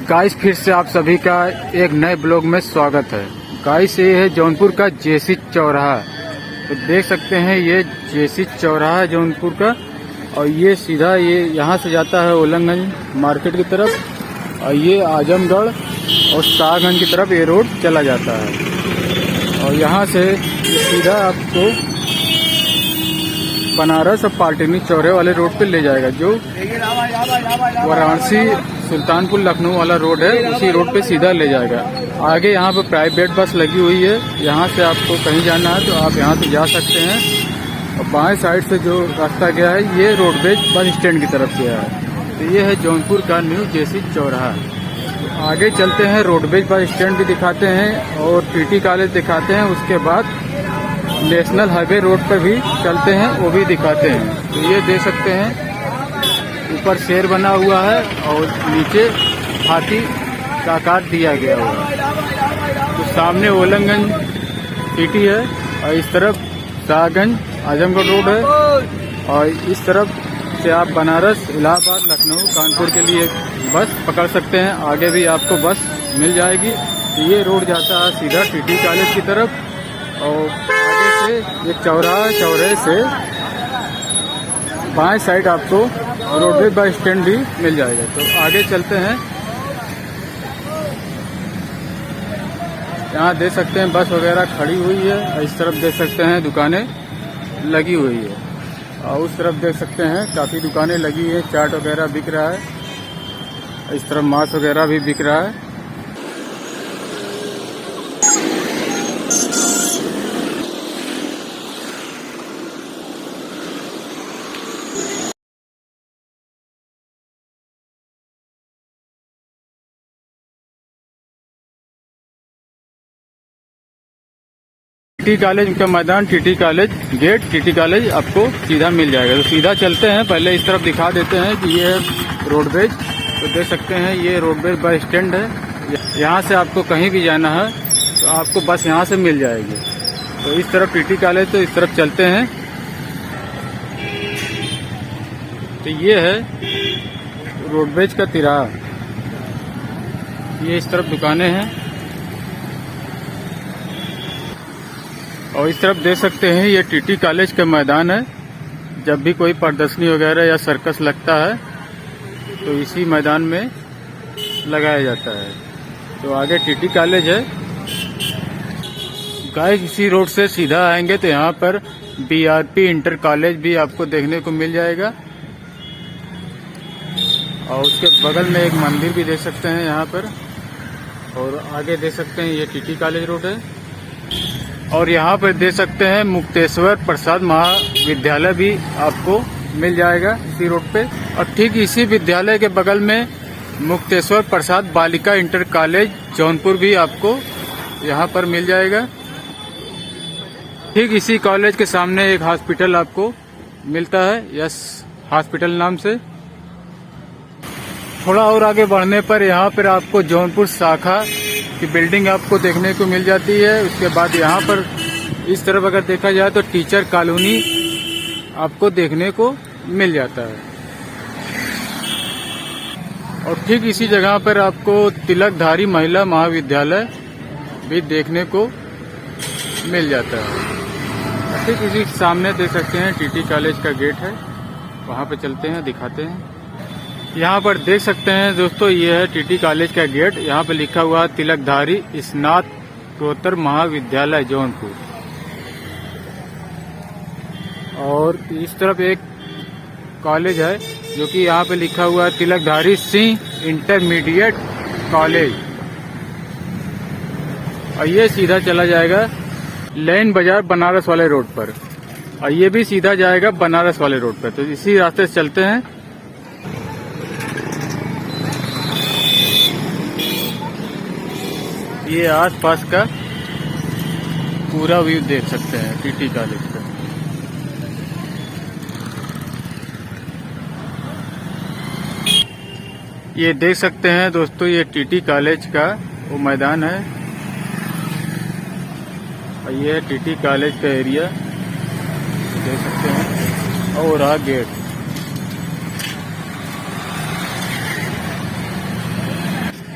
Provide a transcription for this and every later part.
Guys फिर से आप सभी का एक नए ब्लॉग में स्वागत है। गाइस ये है जौनपुर का जेसी चौराहा। तो देख सकते हैं ये जेसी चौराहा है जौनपुर का, और ये सीधा ये यहाँ से जाता है ओलंगंज मार्केट की तरफ, और ये आजमगढ़ और शाहगंज की तरफ ये रोड चला जाता है। और यहाँ से सीधा आपको बनारस और पाल्टिनी चौरे वाले रोड पे ले जाएगा, जो वाराणसी सुल्तानपुर लखनऊ वाला रोड है, उसी रोड पे सीधा ले जाएगा। आगे यहाँ पे प्राइवेट बस लगी हुई है, यहाँ से आपको कहीं जाना है तो आप यहाँ से जा सकते हैं। और बाएं साइड से जो रास्ता गया है ये रोडवेज बस स्टैंड की तरफ गया है। तो ये है जौनपुर का न्यू जेसी चौराहा। तो आगे चलते हैं, रोडवेज बस स्टैंड भी दिखाते हैं और टीटी कॉलेज दिखाते हैं। उसके बाद नेशनल हाईवे रोड पर भी चलते हैं, वो भी दिखाते हैं। तो ये देख सकते हैं ऊपर शेर बना हुआ है और नीचे हाथी का आकार दिया गया हुआ है। तो सामने ओलंगंज सिटी है और इस तरफ शाहगंज आजमगढ़ रोड है, और इस तरफ से आप बनारस, इलाहाबाद, लखनऊ, कानपुर के लिए बस पकड़ सकते हैं। आगे भी आपको बस मिल जाएगी। तो ये रोड जाता है सीधा टीटी कॉलेज की तरफ, और आगे से ये चौराहा, चौराहे से बाएं साइड आपको रोडवेज बस स्टैंड भी मिल जाएगा। तो आगे चलते हैं, यहाँ देख सकते हैं बस वगैरह खड़ी हुई है, और इस तरफ देख सकते हैं दुकानें लगी हुई है, और उस तरफ देख सकते हैं काफ़ी दुकानें लगी है, चाट वगैरह बिक रहा है, इस तरफ मांस वगैरह भी बिक रहा है। टीटी कॉलेज का मैदान, TT college gate, TT college आपको सीधा मिल जाएगा। तो सीधा चलते हैं, पहले इस तरफ दिखा देते हैं कि ये है रोडवेज। तो देख सकते हैं ये रोडवेज बस स्टैंड है, यहाँ से आपको कहीं भी जाना है तो आपको बस यहाँ से मिल जाएगी। तो इस तरफ टीटी कॉलेज, तो इस तरफ चलते हैं। तो ये है रोडवेज का तिराहा, ये इस तरफ दुकानें हैं, और इस तरफ देख सकते हैं ये टीटी कॉलेज का मैदान है। जब भी कोई प्रदर्शनी वगैरह या सर्कस लगता है तो इसी मैदान में लगाया जाता है। तो आगे टीटी कॉलेज है। गाइस इसी रोड से सीधा आएंगे तो यहाँ पर बीआरपी इंटर कॉलेज भी आपको देखने को मिल जाएगा, और उसके बगल में एक मंदिर भी देख सकते हैं यहाँ पर। और आगे देख सकते हैं ये टीटी कॉलेज रोड है, और यहाँ पर देख सकते हैं मुक्तेश्वर प्रसाद महाविद्यालय भी आपको मिल जाएगा इसी रोड पे। और ठीक इसी विद्यालय के बगल में मुक्तेश्वर प्रसाद बालिका इंटर कॉलेज जौनपुर भी आपको यहाँ पर मिल जाएगा। ठीक इसी कॉलेज के सामने एक हॉस्पिटल आपको मिलता है, यस हॉस्पिटल नाम से। थोड़ा और आगे बढ़ने पर यहाँ पर आपको जौनपुर शाखा की बिल्डिंग आपको देखने को मिल जाती है। उसके बाद यहाँ पर इस तरफ अगर देखा जाए तो टीचर कॉलोनी आपको देखने को मिल जाता है, और ठीक इसी जगह पर आपको तिलकधारी महिला महाविद्यालय भी देखने को मिल जाता है। ठीक इसी सामने देख सकते हैं टीटी कॉलेज का गेट है, वहाँ पे चलते हैं, दिखाते हैं। यहाँ पर देख सकते हैं दोस्तों ये है टीटी कॉलेज का गेट। यहाँ पे लिखा हुआ है तिलकधारी स्नातकोत्तर महाविद्यालय जौनपुर, और इस तरफ एक कॉलेज है जो कि यहाँ पे लिखा हुआ है तिलकधारी सिंह इंटरमीडिएट कॉलेज, और ये सीधा चला जाएगा लैन बाजार बनारस वाले रोड पर, और ये भी सीधा जाएगा बनारस वाले रोड पर। तो इसी रास्ते से चलते हैं। ये आसपास का पूरा व्यू देख सकते हैं टीटी कॉलेज का। ये देख सकते हैं दोस्तों ये टीटी कॉलेज का वो मैदान है, और ये है टीटी कॉलेज का एरिया देख सकते हैं, और रहा गेट।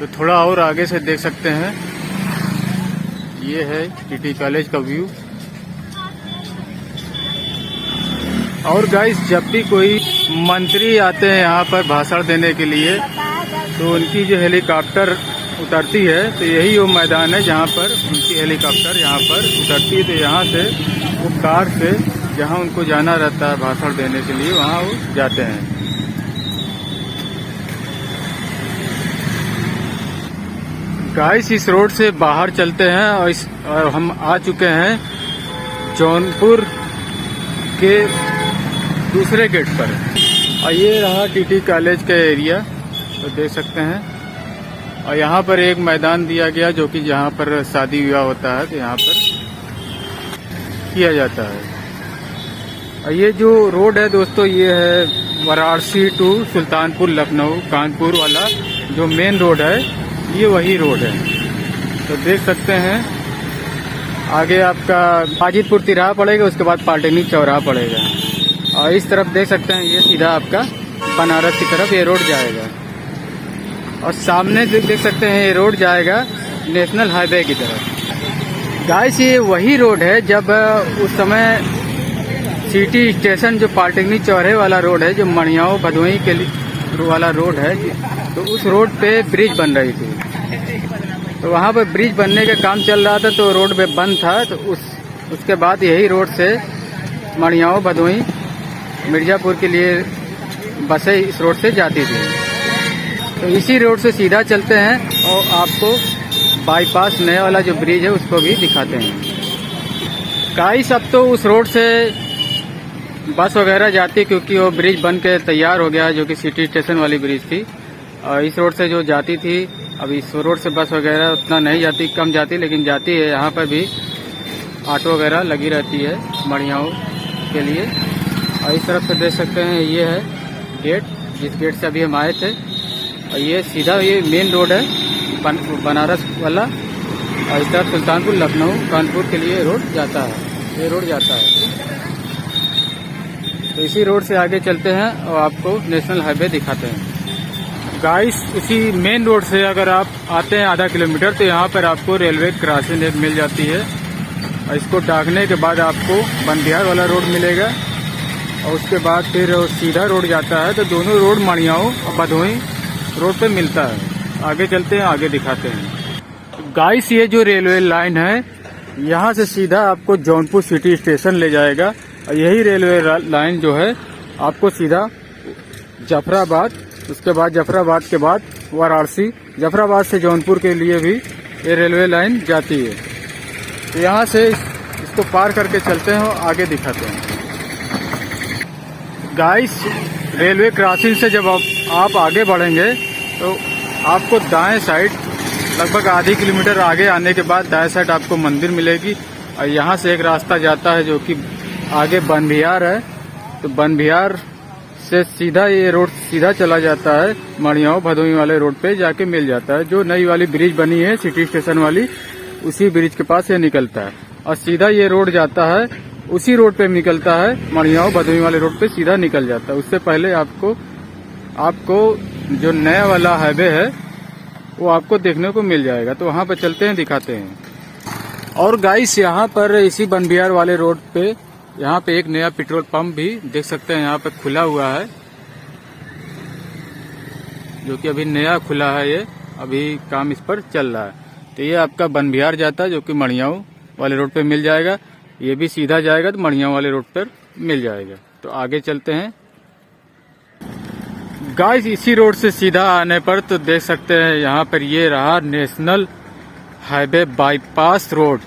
तो थोड़ा और आगे से देख सकते हैं, ये है टीटी कॉलेज का व्यू। और गाइस, जब भी कोई मंत्री आते हैं यहाँ पर भाषण देने के लिए, तो उनकी जो हेलीकॉप्टर उतरती है, तो यही वो मैदान है जहाँ पर उनकी हेलीकॉप्टर यहाँ पर उतरती है। तो यहाँ से वो कार से जहाँ उनको जाना रहता है भाषण देने के लिए, वहाँ वो जाते हैं। गाइस, इस रोड से बाहर चलते हैं और हम आ चुके हैं जौनपुर के दूसरे गेट पर। और ये रहा टीटी कॉलेज का एरिया, तो देख सकते हैं। और यहाँ पर एक मैदान दिया गया जो कि जहाँ पर शादी विवाह होता है, तो यहाँ पर किया जाता है। और ये जो रोड है दोस्तों, ये है वाराणसी टू सुल्तानपुर लखनऊ कानपुर वाला जो मेन रोड है, ये वही रोड है। तो देख सकते हैं, आगे आपका हाजीपुर तिराहा पड़ेगा, उसके बाद पॉलिटेक्निक चौराहा पड़ेगा। और इस तरफ देख सकते हैं, ये सीधा आपका बनारस की तरफ ये रोड जाएगा। और सामने देख सकते हैं, ये रोड जाएगा नेशनल हाईवे की तरफ। गाइस, ये वही रोड है जब उस समय सिटी स्टेशन जो पॉलिटेक्निक चौराहे वाला रोड है, जो मणियाओं भदोही के लिए वाला रोड है, तो उस रोड पे ब्रिज बन रही थी। तो वहाँ पर ब्रिज बनने का काम चल रहा था, तो रोड पे बंद था। तो उसके बाद यही रोड से मणियाओं भदोही मिर्जापुर के लिए बसें इस रोड से जाती थी। तो इसी रोड से सीधा चलते हैं और आपको बाईपास नया वाला जो ब्रिज है उसको भी दिखाते हैं। गाइस, अब तो उस रोड से बस वगैरह जाती, क्योंकि वो ब्रिज बन के तैयार हो गया, जो कि सिटी स्टेशन वाली ब्रिज थी। और इस रोड से जो जाती थी, अब इस रोड से बस वगैरह उतना नहीं जाती, कम जाती, लेकिन जाती है। यहाँ पर भी ऑटो वगैरह लगी रहती है मणियाओं के लिए। और इस तरफ से देख सकते हैं, ये है गेट, जिस गेट से अभी हम आए थे। और ये सीधा ये मेन रोड है बनारस वाला। और इस तरफ सुल्तानपुर लखनऊ कानपुर के लिए रोड जाता है, ये रोड जाता है। तो इसी रोड से आगे चलते हैं और आपको नेशनल हाईवे दिखाते हैं। गाइस, इसी मेन रोड से अगर आप आते हैं आधा किलोमीटर, तो यहाँ पर आपको रेलवे क्रॉसिंग एक मिल जाती है। और इसको दागने के बाद आपको बंदियार वाला रोड मिलेगा। और उसके बाद फिर सीधा रोड जाता है। तो दोनों रोड मणियाओं और भदोही रोड पे मिलता है। आगे चलते हैं, आगे दिखाते हैं। गाइस, ये जो रेलवे लाइन है, यहाँ से सीधा आपको जौनपुर सिटी स्टेशन ले जाएगा। और यही रेलवे लाइन जो है आपको सीधा जफराबाद, उसके बाद जफराबाद के बाद वाराणसी, जफराबाद से जौनपुर के लिए भी ये रेलवे लाइन जाती है। तो यहाँ से इसको पार करके चलते हैं और आगे दिखाते हैं। गाइस, रेलवे क्रॉसिंग से जब आप आगे बढ़ेंगे, तो आपको दाएं साइड लगभग आधी किलोमीटर आगे आने के बाद दाएं साइड आपको मंदिर मिलेगी। और यहाँ से एक रास्ता जाता है जो कि आगे बनबिहार है। तो बनबिहार से सीधा ये रोड सीधा चला जाता है मणियाओं भदोही वाले रोड पे जाके मिल जाता है। जो नई वाली ब्रिज बनी है सिटी स्टेशन वाली, उसी ब्रिज के पास ये निकलता है। और सीधा ये रोड जाता है, उसी रोड पे निकलता है, मणियाओं भदोही वाले रोड पे सीधा निकल जाता है। उससे पहले आपको जो नया वाला हाईवे है वो आपको देखने को मिल जाएगा। तो वहाँ पर चलते हैं, दिखाते हैं। और गाइस, यहाँ पर इसी बनबिहार वाले रोड पे यहाँ पे एक नया पेट्रोल पंप भी देख सकते हैं, यहाँ पे खुला हुआ है, जो कि अभी नया खुला है। ये अभी काम इस पर चल रहा है। तो ये आपका बनबिहार जाता है, जो कि मणियाओं वाले रोड पे मिल जाएगा। ये भी सीधा जाएगा तो मणियाओं वाले रोड पर मिल जाएगा। तो आगे चलते हैं। गाइस, इसी रोड से सीधा आने पर तो देख सकते हैं, यहाँ पर ये रहा नेशनल हाईवे बाईपास रोड,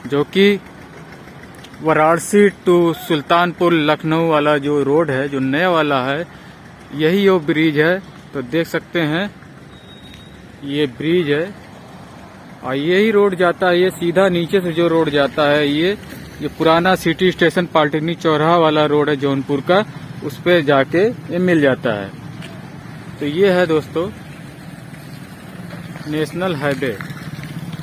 जो कि वाराणसी टू सुल्तानपुर लखनऊ वाला जो रोड है, जो नया वाला है, यही वो ब्रिज है। तो देख सकते हैं, ये ब्रिज है और यही रोड जाता है। ये सीधा नीचे से जो रोड जाता है, ये पुराना सिटी स्टेशन पॉलिटेक्निक चौराहा वाला रोड है जौनपुर का, उस पे जाके ये मिल जाता है। तो ये है दोस्तों नेशनल हाईवे।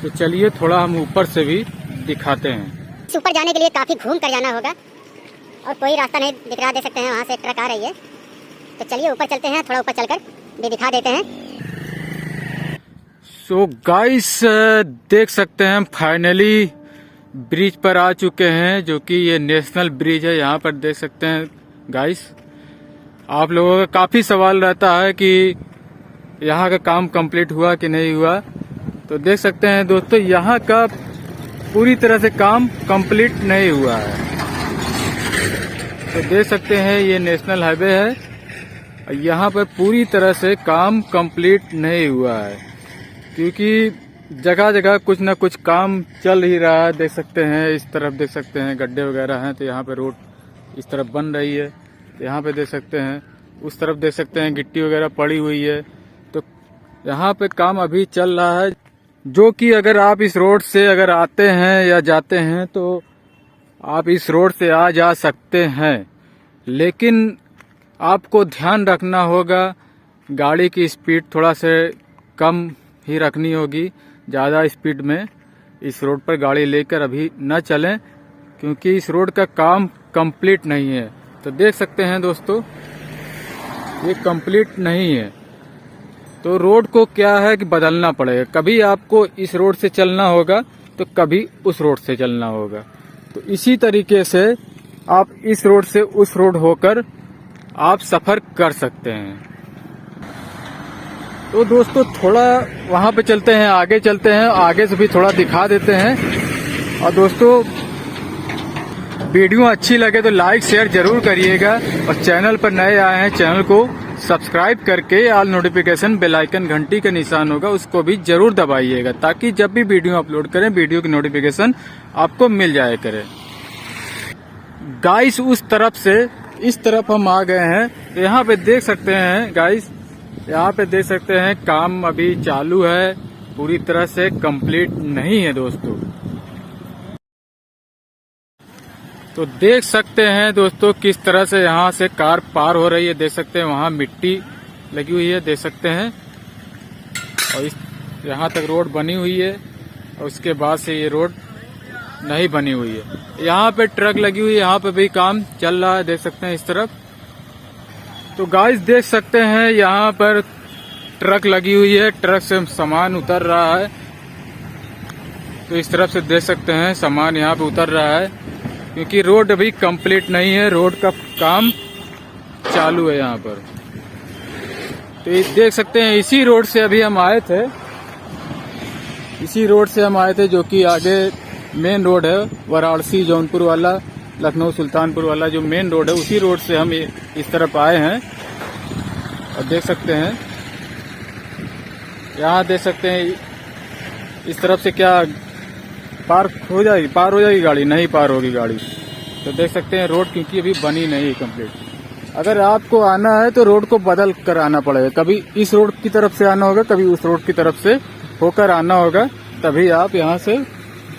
तो चलिए थोड़ा हम ऊपर से भी दिखाते हैं। ऊपर जाने के लिए काफी घूम कर जाना होगा और कोई रास्ता नहीं दिख रहा, देख सकते हैं वहाँ से ट्रक आ रही है। तो चलिए ऊपर चलते हैं, थोड़ा ऊपर चलकर भी दिखा देते हैं। सो गाइस देख सकते हैं हम फाइनली ब्रिज पर आ चुके हैं, जो कि ये नेशनल ब्रिज है। यहाँ पर देख सकते हैं गाइस, आप लोगों का काफी सवाल रहता है कि यहाँ का काम कंप्लीट हुआ कि नहीं हुआ। तो देख सकते हैं दोस्तों, यहाँ का पूरी तरह से काम कंप्लीट नहीं हुआ है। तो देख सकते हैं ये नेशनल हाईवे है, यहाँ पर पूरी तरह से काम कंप्लीट नहीं हुआ है, क्योंकि जगह जगह कुछ न कुछ काम चल ही रहा है। देख सकते हैं इस तरफ देख सकते हैं गड्ढे वगैरह हैं, तो यहाँ पे रोड इस तरफ बन रही है। यहाँ पे देख सकते हैं, उस तरफ देख सकते हैं गिट्टी वगैरह पड़ी हुई है। तो यहाँ पे काम अभी चल रहा है, जो कि अगर आप इस रोड से अगर आते हैं या जाते हैं तो आप इस रोड से आ जा सकते हैं, लेकिन आपको ध्यान रखना होगा, गाड़ी की स्पीड थोड़ा से कम ही रखनी होगी। ज़्यादा स्पीड में इस रोड पर गाड़ी लेकर अभी न चलें, क्योंकि इस रोड का काम कंप्लीट नहीं है। तो देख सकते हैं दोस्तों, ये कंप्लीट नहीं है, तो रोड को क्या है कि बदलना पड़ेगा। कभी आपको इस रोड से चलना होगा तो कभी उस रोड से चलना होगा। तो इसी तरीके से आप इस रोड से उस रोड होकर आप सफर कर सकते हैं। तो दोस्तों थोड़ा वहां पे चलते हैं, आगे चलते हैं, आगे से भी थोड़ा दिखा देते हैं। और दोस्तों वीडियो अच्छी लगे तो लाइक शेयर जरूर करिएगा, और चैनल पर नए आए हैं चैनल को सब्सक्राइब करके ऑल नोटिफिकेशन बेल आइकन घंटी का निशान होगा उसको भी जरूर दबाइएगा, ताकि जब भी वीडियो अपलोड करें वीडियो की नोटिफिकेशन आपको मिल जाया करे। गाइस उस तरफ से इस तरफ हम आ गए हैं, तो यहाँ पे देख सकते हैं गाइस, यहाँ पे देख सकते हैं काम अभी चालू है, पूरी तरह से कंप्लीट नहीं है दोस्तों। तो देख सकते हैं दोस्तों किस तरह से यहाँ से कार पार हो रही है। देख सकते हैं वहाँ मिट्टी लगी हुई है, देख सकते हैं, और इस यहाँ तक रोड बनी हुई है, और उसके बाद से ये रोड नहीं बनी हुई है। यहाँ पे ट्रक लगी हुई है, यहाँ पे भी काम चल रहा है, देख सकते हैं इस तरफ। तो गाइस देख सकते हैं यहाँ पर ट्रक लगी हुई है, ट्रक से सामान उतर रहा है। तो इस तरफ से देख सकते हैं सामान यहाँ पे उतर रहा है, क्योंकि रोड अभी कंप्लीट नहीं है, रोड का काम चालू है यहाँ पर। तो ये देख सकते हैं इसी रोड से अभी हम आए थे, इसी रोड से हम आए थे, जो कि आगे मेन रोड है वाराणसी जौनपुर वाला, लखनऊ सुल्तानपुर वाला जो मेन रोड है, उसी रोड से हम इस तरफ आए हैं। और देख सकते हैं यहाँ देख सकते हैं इस तरफ से क्या पार हो जाएगी गाड़ी, नहीं पार होगी गाड़ी। तो देख सकते हैं रोड क्योंकि अभी बनी नहीं है कंप्लीट। अगर आपको आना है तो रोड को बदल कर आना पड़ेगा, कभी इस रोड की तरफ से आना होगा, कभी उस रोड की तरफ से होकर आना होगा, तभी आप यहाँ से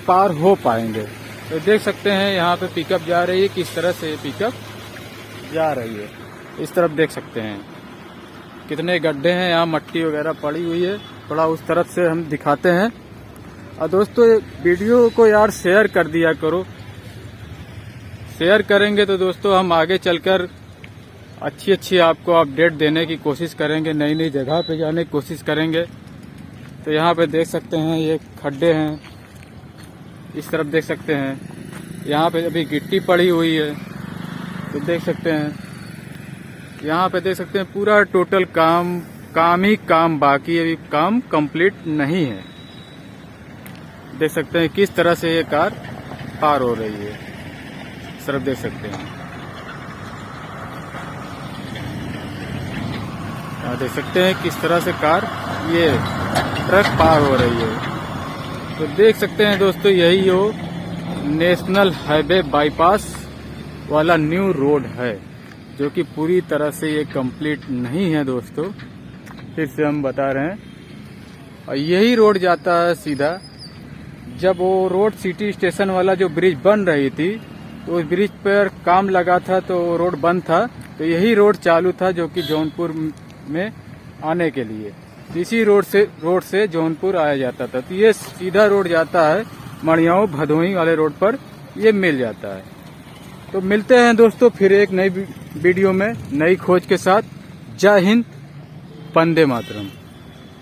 पार हो पाएंगे। तो देख सकते हैं यहाँ पे पिकअप जा रही है, किस तरह से पिकअप जा रही है, इस तरफ देख सकते हैं कितने गड्ढे हैं, यहाँ मट्टी वगैरह पड़ी हुई है। थोड़ा उस तरफ से हम दिखाते हैं। और दोस्तों वीडियो को यार शेयर कर दिया करो, शेयर करेंगे तो दोस्तों हम आगे चलकर अच्छी आपको अपडेट देने की कोशिश करेंगे, नई नई जगह पे जाने की कोशिश करेंगे। तो यहाँ पे देख सकते हैं ये खड्डे हैं, इस तरफ देख सकते हैं यहाँ पे अभी गिट्टी पड़ी हुई है। तो देख सकते हैं यहाँ पे देख सकते हैं पूरा टोटल काम ही काम बाकी है, अभी काम कंप्लीट नहीं है। देख सकते हैं किस तरह से ये कार पार हो रही है, सिर्फ देख सकते हैं। यहाँ देख सकते हैं किस तरह से कार ये ट्रक पार हो रही है। तो देख सकते हैं दोस्तों यही हो नेशनल हाईवे बाईपास वाला न्यू रोड है, जो कि पूरी तरह से ये कंप्लीट नहीं है दोस्तों, फिर से हम बता रहे हैं। और यही रोड जाता है सीधा, जब वो रोड सिटी स्टेशन वाला जो ब्रिज बन रही थी, तो उस ब्रिज पर काम लगा था तो रोड बंद था, तो यही रोड चालू था जो कि जौनपुर में आने के लिए। इसी रोड से जौनपुर आया जाता था। तो ये सीधा रोड जाता है मड़ियाओं भदोही वाले रोड पर, ये मिल जाता है। तो मिलते हैं दोस्तों फिर एक नई वीडियो में नई खोज के साथ। जय हिंद, वंदे मातरम।